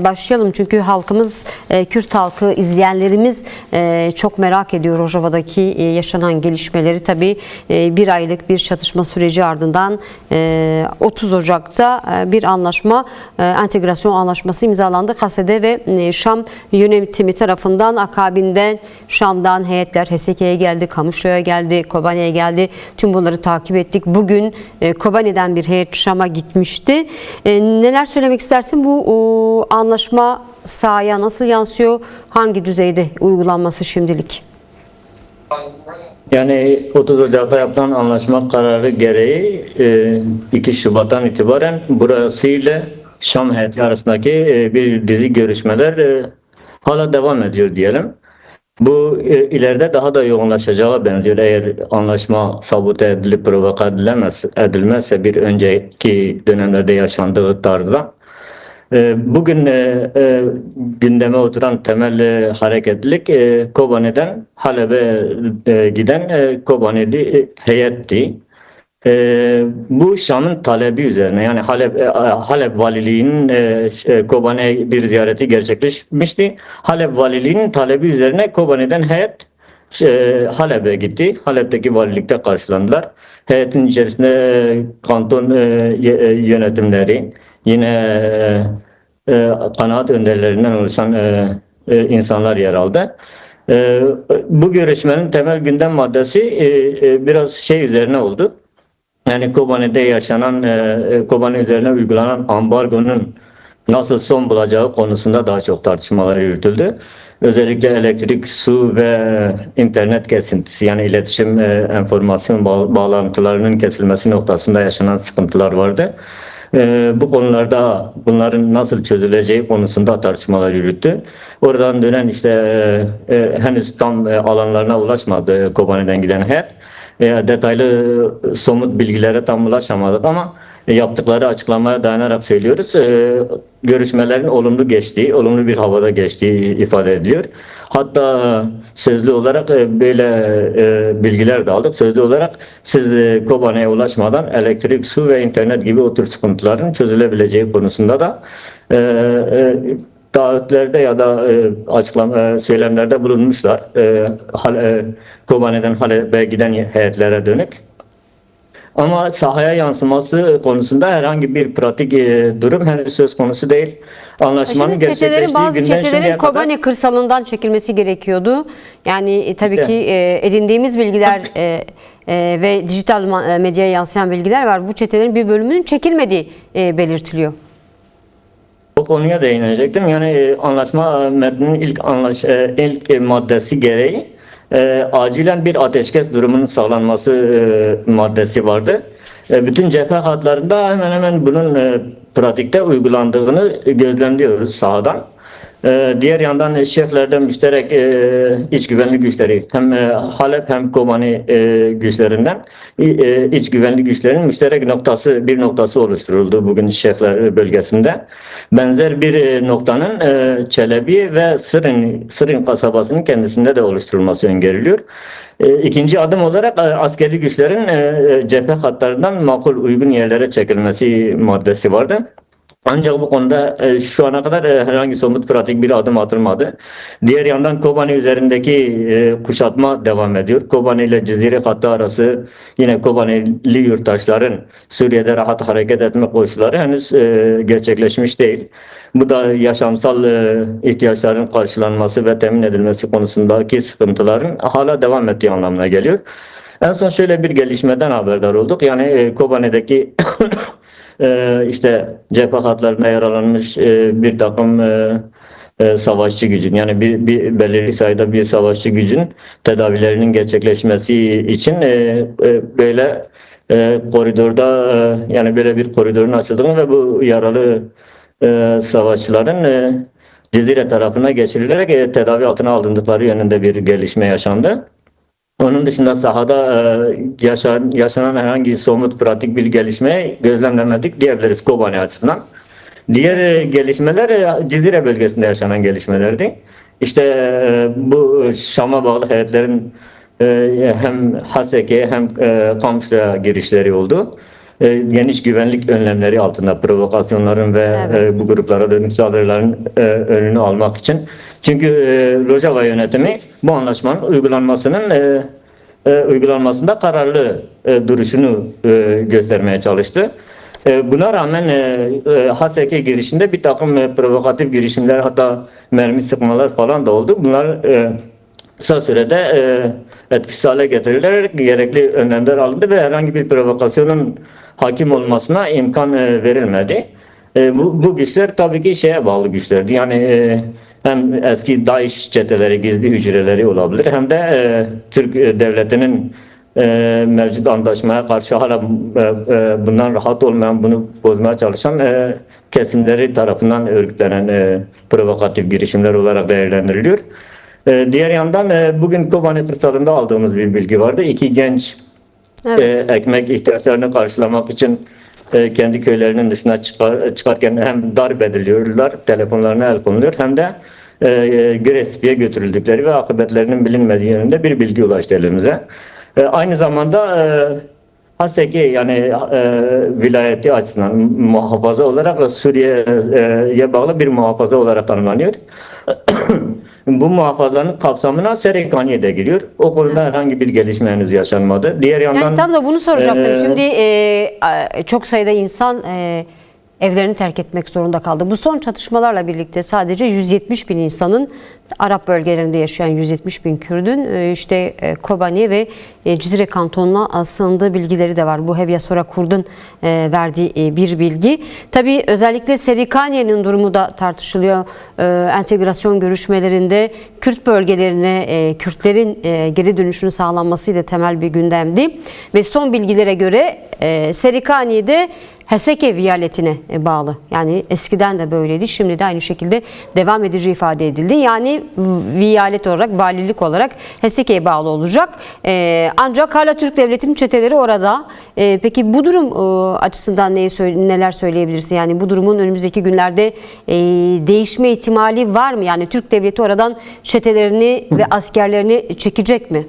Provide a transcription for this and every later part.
başlayalım. Çünkü halkımız, Kürt halkı, izleyenlerimiz çok merak ediyor Rojava'daki yaşanan gelişmeleri. Tabii bir aylık bir çatışma süreci ardından 30 Ocak'ta bir anlaşma, entegrasyon anlaşması imzalandı. Kasede ve Şam yönetimi tarafından. Akabinde Şam'dan heyetler HSK'ye geldi, Kamışlı'ya geldi, Kobani'ye geldi. Tüm bunları takip ettik. Bugün Kobani'den bir heyet Şam'a gitmişti. Neler söylemek istersin? Bu anlaşma sahaya nasıl yansıyor? Hangi düzeyde uygulanması şimdilik? Yani 30 Ocak'ta yapılan anlaşma kararı gereği 2 Şubat'tan itibaren burası ile Şam heyeti arasındaki bir dizi görüşmeler hala devam ediyor diyelim. Bu ileride daha da yoğunlaşacağı benziyor. Eğer anlaşma sabote edilip provoke edilmezse bir önceki dönemlerde yaşandığı tarzda. Bugün gündeme oturan temel hareketlilik Kobani'den Halep'e giden Kobanili heyetti. Bu Şam'ın talebi üzerine, yani Halep valiliğinin Kobani'ye bir ziyareti gerçekleşmişti. Halep valiliğinin talebi üzerine Kobani'den heyet Halep'e gitti. Halep'teki valilikte karşılandılar. Heyetin içerisinde kanton yönetimleri, yine kanaat önderlerinden oluşan insanlar yer aldı. Bu görüşmenin temel gündem maddesi biraz şey üzerine oldu. Yani Kobani'de yaşanan, Kobani üzerine uygulanan ambargonun nasıl son bulacağı konusunda daha çok tartışmalar yürütüldü. Özellikle elektrik, su ve internet kesintisi, yani iletişim, enformasyon bağlantılarının kesilmesi noktasında yaşanan sıkıntılar vardı. Bu konularda bunların nasıl çözüleceği konusunda tartışmalar yürüttü. Oradan dönen işte henüz tam alanlarına ulaşmadı Kobani'den giden heyet. Detaylı somut bilgilere tam ulaşamadık ama yaptıkları açıklamaya dayanarak söylüyoruz. Görüşmelerin olumlu geçtiği, olumlu bir havada geçtiği ifade ediliyor. Hatta sözlü olarak böyle bilgiler de aldık. Sözlü olarak siz Kobani'ye ulaşmadan elektrik, su ve internet gibi o tür sıkıntıların çözülebileceği konusunda da taahhütlerde ya da söylemlerde bulunmuşlar. Kobani'den Halep'e giden heyetlere dönük. Ama sahaya yansıması konusunda herhangi bir pratik durum henüz söz konusu değil. Anlaşmanın Şimdi bazı çetelerin Kobani kadar kırsalından çekilmesi gerekiyordu. Yani tabii İşte. ki edindiğimiz bilgiler ve dijital medyaya yansıyan bilgiler var. Bu çetelerin bir bölümünün çekilmediği belirtiliyor. o konuya değinecektim. Yani anlaşma metninin ilk maddesi gereği acilen bir ateşkes durumunun sağlanması maddesi vardı. Bütün cephe hatlarında hemen hemen bunun pratikte uygulandığını gözlemliyoruz sahadan. Diğer yandan şeflerden müşterek iç güvenlik güçleri, hem Halep hem Kobani güçlerinden iç güvenlik güçlerinin müşterek bir noktası oluşturuldu bugün şefler bölgesinde. Benzer bir noktanın Çelebi ve Sırın kasabasının kendisinde de oluşturulması öngörülüyor. İkinci adım olarak askeri güçlerin cephe hatlarından makul uygun yerlere çekilmesi maddesi vardı. Ancak bu konuda şu ana kadar herhangi somut pratik bir adım atılmadı. Diğer yandan Kobani üzerindeki kuşatma devam ediyor. Kobani ile Cizire hattı arası, yine Kobanili yurttaşların Suriye'de rahat hareket etme koşulları henüz gerçekleşmiş değil. Bu da yaşamsal ihtiyaçların karşılanması ve temin edilmesi konusundaki sıkıntıların hala devam ettiği anlamına geliyor. En son şöyle bir gelişmeden haberdar olduk. Yani Kobani'deki işte cephe hatlarında yaralanmış bir takım savaşçı gücün, yani bir belirli sayıda bir savaşçı gücün tedavilerinin gerçekleşmesi için böyle koridorda yani böyle bir koridorun açıldığını ve bu yaralı savaşçıların Cizire tarafına geçirilerek tedavi altına alındıkları yönünde bir gelişme yaşandı. Onun dışında sahada yaşanan herhangi somut pratik bir gelişme gözlemlemedik diyebiliriz Kobani açısından. Diğer gelişmeler Cizire bölgesinde yaşanan gelişmelerdi. İşte bu Şam'a bağlı heyetlerin hem Haseke'ye hem Kamışlı'ya girişleri oldu. geniş güvenlik önlemleri altında provokasyonların ve Evet. bu gruplara dönük saldırıların önünü almak için. Çünkü Rojava yönetimi bu anlaşmanın uygulanmasında kararlı duruşunu göstermeye çalıştı. Buna rağmen HSK girişinde bir takım provokatif girişimler, hatta mermi sıkmalar falan da oldu. Bunlar kısa sürede etkisiz hale getirilerek gerekli önlemler alındı ve herhangi bir provokasyonun hakim olmasına imkan verilmedi. Bu güçler tabii ki şeye bağlı güçlerdi. Yani hem eski DAEŞ çeteleri, gizli hücreleri olabilir, hem de Türk devletinin mevcut anlaşmaya karşı hala bundan rahat olmayan, bunu bozmaya çalışan kesimleri tarafından örgütlenen provokatif girişimler olarak değerlendiriliyor. Diğer yandan bugün Kobani kırsalında aldığımız bir bilgi vardı. İki genç Evet. ekmek ihtiyaçlarını karşılamak için kendi köylerinin dışına çıkarken hem darp ediliyorlar, telefonlarına el konuluyor, hem de Giresun'a götürüldükleri ve akıbetlerinin bilinmediği yönünde bir bilgi ulaştı elimize. Aynı zamanda Haseki, yani vilayeti açısından muhafaza olarak Suriye'ye bağlı bir muhafaza olarak tanımlanıyor. Bu muhafazanın kapsamına Serikaniye de giriyor. O konuda herhangi bir gelişme henüz yaşanmadı. Diğer yandan Yani tam da bunu soracaktım. Şimdi çok sayıda insan evlerini terk etmek zorunda kaldı. Bu son çatışmalarla birlikte sadece 170 bin insanın, Arap bölgelerinde yaşayan 170 bin Kürdün işte Kobani ve Cizre kantonuna sığındığı bilgileri de var. Bu Hevya Sora Kurd'un verdiği bir bilgi. Tabii özellikle Serikaniye'nin durumu da tartışılıyor. Entegrasyon görüşmelerinde Kürt bölgelerine Kürtlerin geri dönüşünün sağlanmasıyla temel bir gündemdi. Ve son bilgilere göre Serikaniye'de Haseki viyaletine bağlı. Yani eskiden de böyleydi. Şimdi de aynı şekilde devam edici ifade edildi. Yani viyalet olarak, valilik olarak Haseki'ye bağlı olacak. Ancak hala Türk Devleti'nin çeteleri orada. Peki bu durum açısından neler söyleyebilirsin? Yani bu durumun önümüzdeki günlerde değişme ihtimali var mı? Yani Türk Devleti oradan çetelerini ve askerlerini çekecek mi?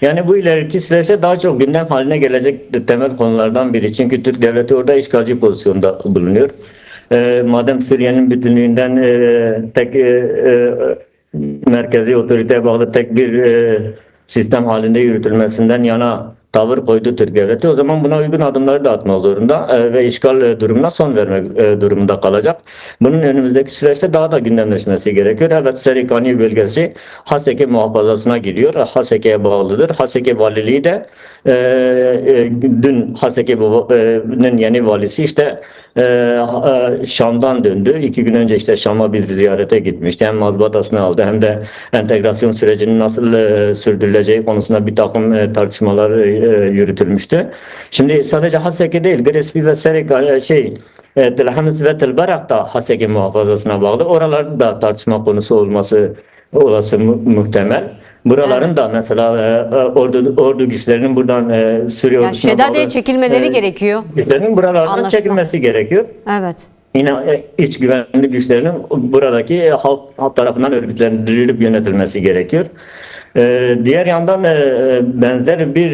Yani bu ileriki süreçte daha çok gündem haline gelecek temel konulardan biri. Çünkü Türk devleti orada işgalci pozisyonda bulunuyor. Madem Suriye'nin bütünlüğünden tek merkezi otoriteye bağlı tek bir sistem halinde yürütülmesinden yana tavır koydu Türk devleti, o zaman buna uygun adımları da atmak zorunda ve işgal durumuna son vermek durumunda kalacak. Bunun önümüzdeki süreçte daha da gündemleşmesi gerekiyor. Evet, Serikani bölgesi Haseki muhafazasına giriyor. Haseki'ye bağlıdır. Haseki valiliği de dün Haseki'nin yeni valisi işte Şam'dan döndü. 2 gün önce işte Şam'a bir ziyarete gitmişti. Hem mazbatasını aldı, hem de entegrasyon sürecinin nasıl sürdürüleceği konusunda bir takım tartışmalar yürütülmüştü. Şimdi sadece Haseki değil, Grespi ve Telhamiz ve Telbarak da Haseki muhafazasına bağlı. Oralarda da tartışma konusu olması olası muhtemel. Buraların da mesela ordu güçlerinin buradan Suriye Yani ordusuna Şeddade'ye bağlı çekilmeleri gerekiyor. güçlerinin buralardan Anlaşma. çekilmesi gerekiyor. Evet. Yine iç güvenlik güçlerinin buradaki halk tarafından örgütlendirilip yönetilmesi gerekiyor. Diğer yandan benzer bir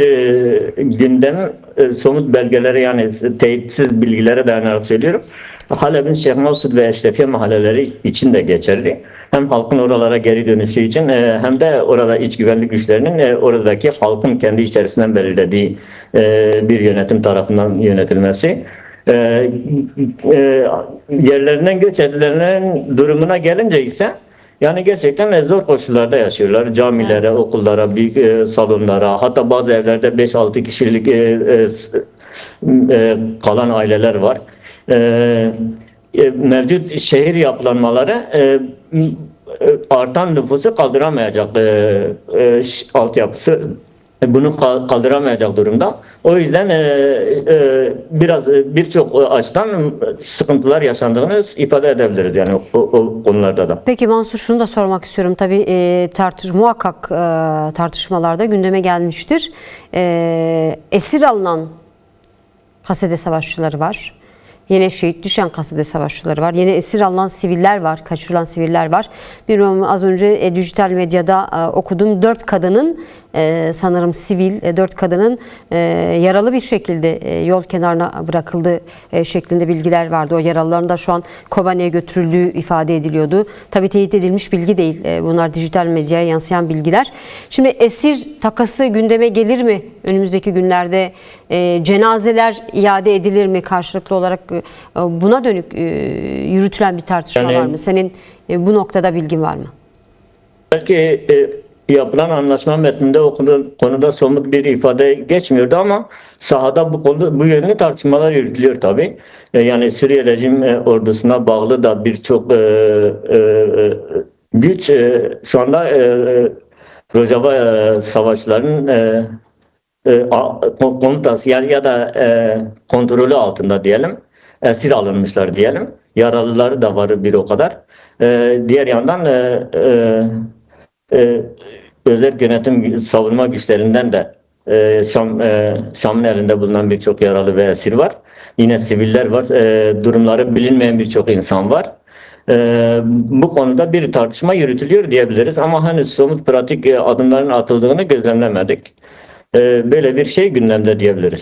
gündem somut belgelere, yani teyitsiz bilgilere dayanarak söylüyorum. Halep'in Şeyh Mesud ve Eşrefiye mahalleleri için de geçerli. Hem halkın oralara geri dönüşü için hem de orada iç güvenlik güçlerinin oradaki halkın kendi içerisinden belirlediği bir yönetim tarafından yönetilmesi. Yerlerinden göç edilenlerin durumuna gelince ise yani gerçekten zor koşullarda yaşıyorlar. Camilere, Evet. okullara, büyük salonlara, hatta bazı evlerde 5-6 kişilik kalan aileler var. Mevcut şehir yapılanmaları artan nüfusu kaldıramayacak altyapısı bunu kaldıramayacak durumda. O yüzden birçok açıdan sıkıntılar yaşandığını ifade edebiliriz yani o konularda da. Peki Mansur, şunu da sormak istiyorum. Tabii muhakkak tartışmalarda gündeme gelmiştir. Esir alınan Kasede savaşçıları var. Yine şehit düşen Kasede savaşçıları var. Yine esir alınan siviller var, kaçırılan siviller var. Bilmiyorum, az önce dijital medyada okudum. 4 kadının sanırım sivil 4 kadının yaralı bir şekilde yol kenarına bırakıldığı şeklinde bilgiler vardı. O yaralıların da şu an Kobane'ye götürüldüğü ifade ediliyordu. Tabii teyit edilmiş bilgi değil. Bunlar dijital medyaya yansıyan bilgiler. Şimdi esir takası gündeme gelir mi önümüzdeki günlerde? Cenazeler iade edilir mi? Karşılıklı olarak buna dönük yürütülen bir tartışma var mı? Senin bu noktada bilgin var mı? Belki yapılan anlaşma metninde o konuda somut bir ifade geçmiyordu ama sahada bu yönlü tartışmalar yürütülüyor tabii. Yani Suriye rejim ordusuna bağlı da birçok güç şu anda Rojava savaşlarının komutası ya da kontrolü altında diyelim. Esir alınmışlar diyelim. Yaralıları da var bir o kadar. Diğer yandan özel yönetim savunma güçlerinden de Şam'ın elinde bulunan birçok yaralı ve esir var. Yine siviller var. Durumları bilinmeyen birçok insan var. Bu konuda bir tartışma yürütülüyor diyebiliriz ama henüz somut pratik adımların atıldığını gözlemlemedik. Böyle bir şey gündemde diyebiliriz.